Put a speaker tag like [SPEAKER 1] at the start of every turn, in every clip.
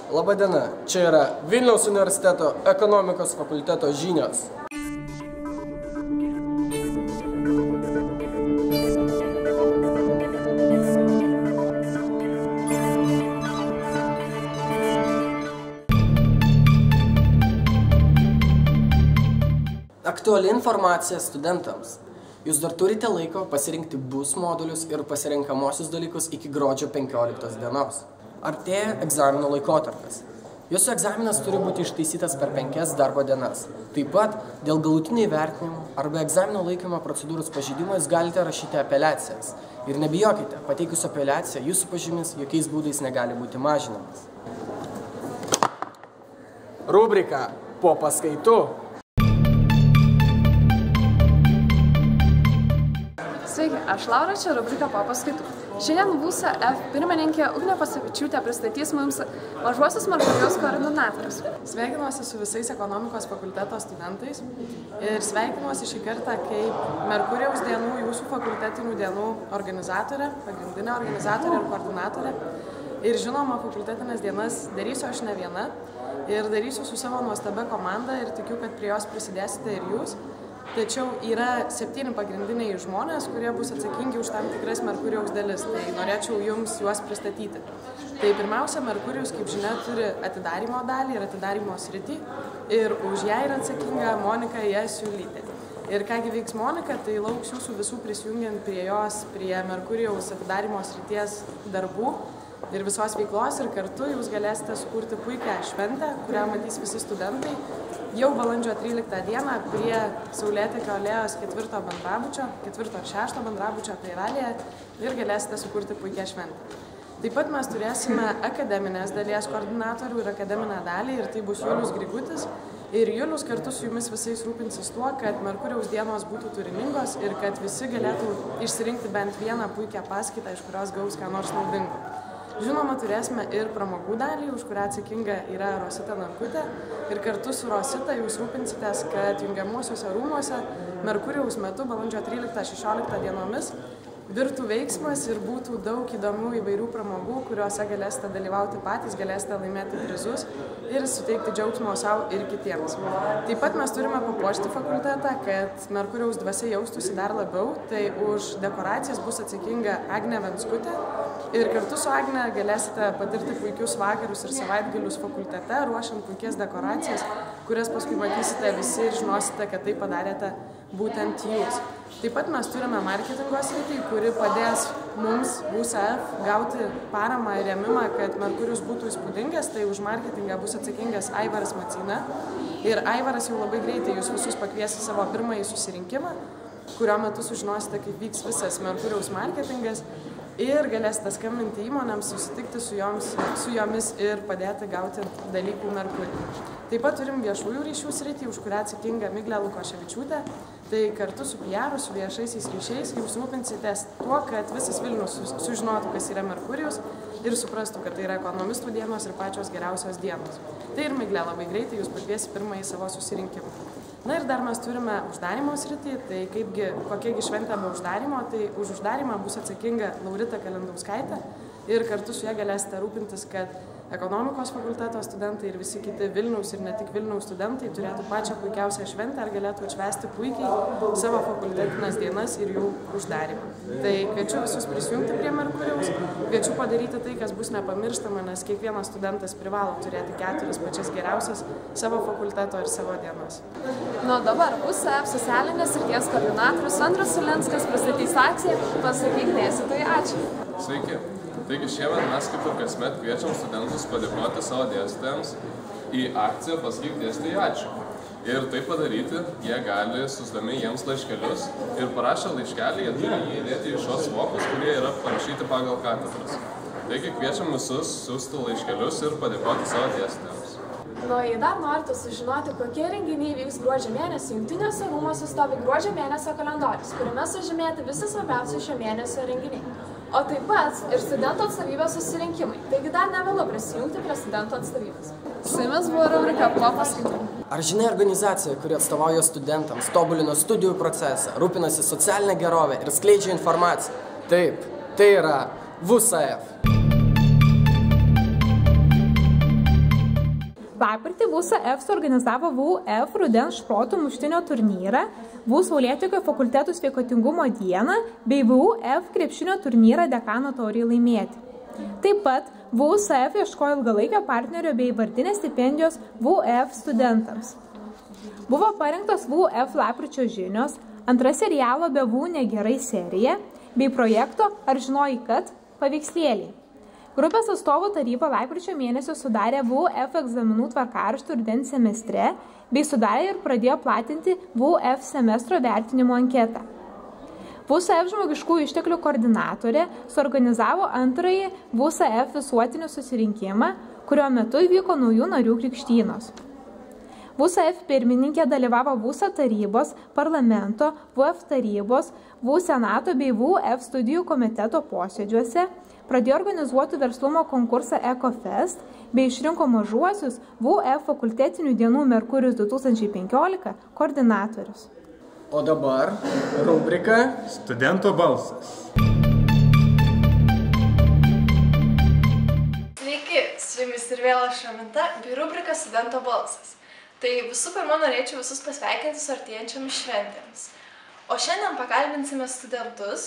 [SPEAKER 1] Labadiena, čia yra Vilniaus universiteto ekonomikos fakulteto žinios. Aktuali informacija studentams. Jūs dar turite laiko pasirinkti BUS modulius ir pasirenkamosius dalykus iki gruodžio 15 dienos. Artėja egzamino laikotarpis. Jūsų egzaminas turi būti ištaisytas per 5 darbo dienas. Taip pat, dėl galutinių įvertinimų arba egzamino laikymo procedūros pažeidimo jūs galite rašyti apeliacijas. Ir nebijokite, pateikus apeliaciją, jūsų pažymis jokiais būdais negali būti mažinamas. Rubrika po paskaitų.
[SPEAKER 2] Sveiki, aš Laura, čia rubrika po paskaitų. Šiandien VUSA-F pirmininkė Ugnė Pasavičiūtė pristatys mums mažuosius Merkurijos koordinatorius.
[SPEAKER 3] Sveikinuosi su visais ekonomikos fakulteto studentais ir sveikinuosi šį kartą kaip Merkurijaus dienų, jūsų fakultetinių dienų organizatorė, pagrindinė organizatorė ir koordinatorė. Ir žinoma, fakultetinės dienas darysiu aš ne viena ir darysiu su savo nuostabia komanda ir tikiu, kad prie jos prisidėsite ir jūs. Tačiau yra 7 pagrindiniai žmonės, kurie bus atsakingi už tam tikras Merkurijaus dalis, tai norėčiau jums juos pristatyti. Tai pirmiausia, Merkurijus, kaip žinia, turi atidarymo dalį ir atidarymo sritį ir už ją yra atsakinga Monika Jasiulytė. Ir kągi veiks Monika, tai lauks jūsų visų prisijungiant prie jos, prie Merkurijaus atidarymo srities darbų ir visos veiklos ir kartu jūs galėsite sukurti puikią šventę, kurią matys visi studentai jau balandžio 13 dieną prie Saulėtekio alėjos 4 bendrabučio, 4 ar 6 bendrabučio Paivelėje ir galėsite sukurti puikią šventę. Taip pat mes turėsime akademinės dalies koordinatorių ir akademinę dalį ir tai bus Julius Grigutis. Ir Julius kartu su jumis visais rūpinsis tuo, kad Merkurijaus dienos būtų turiningos ir kad visi galėtų išsirinkti bent vieną puikią paskaitą, iš kurios gaus ką nors naudingo. Žinoma, turėsime ir pramogų dalį, už kurią atsakinga yra Rosita Narkutė. Ir kartu su Rosita jūs rūpinsitės, kad jungiamuosiuose rūmuose Merkurijaus metu balandžio 13-16 dienomis virtų veiksmas ir būtų daug įdomių įvairių pramogų, kuriuose galėsite dalyvauti patys, galėsite laimėti prizus ir suteikti džiaugsmo savo ir kitiems. Taip pat mes turime papuošti fakultetą, kad Merkurijaus dvasia jaustųsi dar labiau, tai už dekoracijas bus atsakinga Agnė Venskutė. Ir kartu su Agne galėsite patirti puikius vakarus ir savaitgalius fakultete, ruošiant puikias dekoracijas, kurias paskui matysite visi ir žinosite, kad tai padarėte būtent jūs. Taip pat mes turime marketingo sritį, kuri padės mums, VUSA-F, gauti paramą ir rėmimą, kad Merkurijus būtų įspūdingas, tai už marketingą bus atsakingas Aivaras Macina. Ir Aivaras jau labai greitai jūs visus pakvies į savo pirmąjį susirinkimą, kurio metu sužinosite, kaip vyks visas Merkurijaus marketingas. Ir galėsite skambinti įmonėms, susitikti su jomis ir padėti gauti dalykų Merkurijui. Taip pat turim viešųjų ryšių sritį, už kurią atsakinga Miglė Lukoševičiūtė. Tai kartu su PR, su viešaisiais ryšiais jūs rūpinsitės tuo, kad visas Vilnius sužinotų, kas yra Merkurijus ir suprastų, kad tai yra ekonomistų dienos ir pačios geriausios dienos. Tai ir Miglė labai greitai jūs pakvies pirmąjį savo susirinkimą. Na ir dar mes turime uždarymo sritį, tai kokiagi šventė be uždarymo, tai už uždarymą bus atsakinga Laurita Kalendauskaitė ir kartu su ją galėsite rūpintis, kad ekonomikos fakulteto studentai ir visi kiti Vilniaus ir ne tik Vilniaus studentai turėtų pačią puikiausią šventę ar galėtų atšvęsti puikiai savo fakultetinės dienas ir jų uždarymą. Tai kviečiu visus prisijungti prie Merkurijaus, kviečiu padaryti tai, kas bus nepamirštama, nes kiekvienas studentas privalo turėti 4 pačias geriausias savo fakulteto ir savo dienas.
[SPEAKER 2] Nu dabar VUSA-F socialinės srities koordinatorius Andrius Sulinskas pristatys akciją Pasakyk dėstytojui ačiū.
[SPEAKER 4] Sveiki. Taigi šiemet mes kaip ir kasmet kviečiam studentus padėkoti savo dėstytojams į akciją Pasakyk dėstytojui ačiū. Ir tai padaryti jie gali siųsdami jiems laiškelius ir parašę laiškelį jie turi jį įdėti į šios vokus, kurie yra parašyti pagal katedras. Taigi kviečiam visus siųsti laiškelius ir padėkoti savo dėstytojams.
[SPEAKER 2] Nu, jei dar norite sužinoti, kokie renginiai vyks gruodžio mėnesį, Jungtiniuose rūmuose stovi gruodžio mėnesio kalendorius, kuriame sužymėti visi svarbiausi šio mėnesio renginiai. O taip pat ir studentų atstovybės susirinkimai. Taigi dar nevėlu prisijungti prie studentų atstovybės. Su jumis buvo rubrika po paskaitų.
[SPEAKER 1] Ar žinai organizaciją, kuri atstovauja studentams, tobulino studijų procesą, rūpinasi socialinę gerovę ir skleidžia informaciją? Taip, tai yra VUSA-F.
[SPEAKER 5] Lapkritį VUSAF suorganizavo VUF rudens šprotų muštinio turnyrą, VU Saulėtekio fakultetų sveikatingumo dieną bei VUF krepšinio turnyrą dekano taurei laimėti. Taip pat VUSAF ieškojo ilgalaikio partnerio bei vardinės stipendijos VUF studentams. Buvo parengtos VUF lapkričio žinios, antra serialo Be VU negerai serija bei projekto Ar žinojai kad paveikslėliai. Grupės atstovų taryba lapkričio mėnesio sudarė VUF egzaminų tvarkaraštį rudens semestre bei sudarė ir pradėjo platinti VUF semestro vertinimo anketą. VUSAF žmogiškųjų išteklių koordinatorė suorganizavo antrąjį VUSAF visuotinį susirinkimą, kurio metu įvyko naujų narių krikštynos. VUSAF pirmininkė dalyvavo VUSA tarybos, parlamento, VUF tarybos, VU senato bei VUF studijų komiteto posėdžiuose, pradėjo organizuoti verslumo konkursą EcoFest bei išrinko mažuosius VUF fakultetinių dienų Merkurijus 2015 koordinatorius.
[SPEAKER 1] O dabar rubrika
[SPEAKER 6] Studento balsas.
[SPEAKER 7] Sveiki, su jumis ir vėl aš Raminta bei rubrika Studento balsas. Tai visų pirma norėčiau visus pasveikinti su artėjančiomis šventėmis. O šiandien pakalbinsime studentus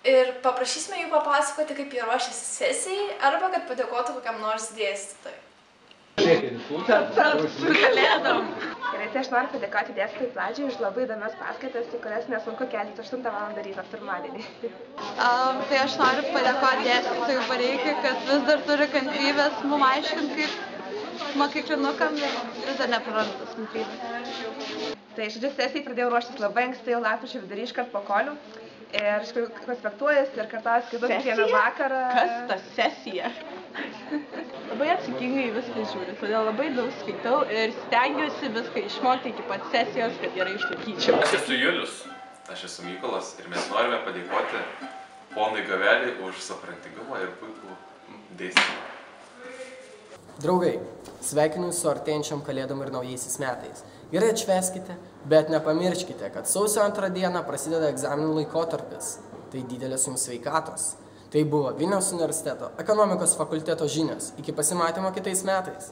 [SPEAKER 7] ir paprašysime jų papasakoti, kaip jie ruošiasi sesijai arba kad padėkotų kokiam nors dėstytojui.
[SPEAKER 8] Gerai, tai aš noriu padėkoti dėstytojui pradžiai už labai įdomias paskaitas, į kurias nesunku keltis 8 val. Ryto pirmadienį.
[SPEAKER 9] Tai aš noriu padėkoti dėstytojui Pareikiui, kad vis dar turi kantrybės mums aiškinti, kaip mokyklinukam vis dar neprarandas kantrybės.
[SPEAKER 8] Tai žodžiu, sesijai pradėjau ruoštis labai anksti, jau lapkričio vidury iškart po kolių. Ir aš konspektuojuosi ir kartuoju skaitų kiekvieną vakarą.
[SPEAKER 9] Kas ta sesija? Labai atsakingai viską žiūriu, todėl labai daug skaitau ir stengiuosi viską išmokti iki pat sesijos, kad gerai išlaikyčiau.
[SPEAKER 10] Aš esu Julius, aš esu Mykolas ir mes norime padėkoti ponui Gaveliui už suprantingumą ir puikų dėstymą.
[SPEAKER 1] Draugai, sveikinu su artėjančiam kalėdom ir naujaisiais metais. Gerai atšvęskite, bet nepamirškite, kad sausio 2 dieną prasideda egzaminų laikotarpis. Tai didelės jums sveikatos. Tai buvo Vilniaus universiteto ekonomikos fakulteto žinios. Iki pasimatymo kitais metais.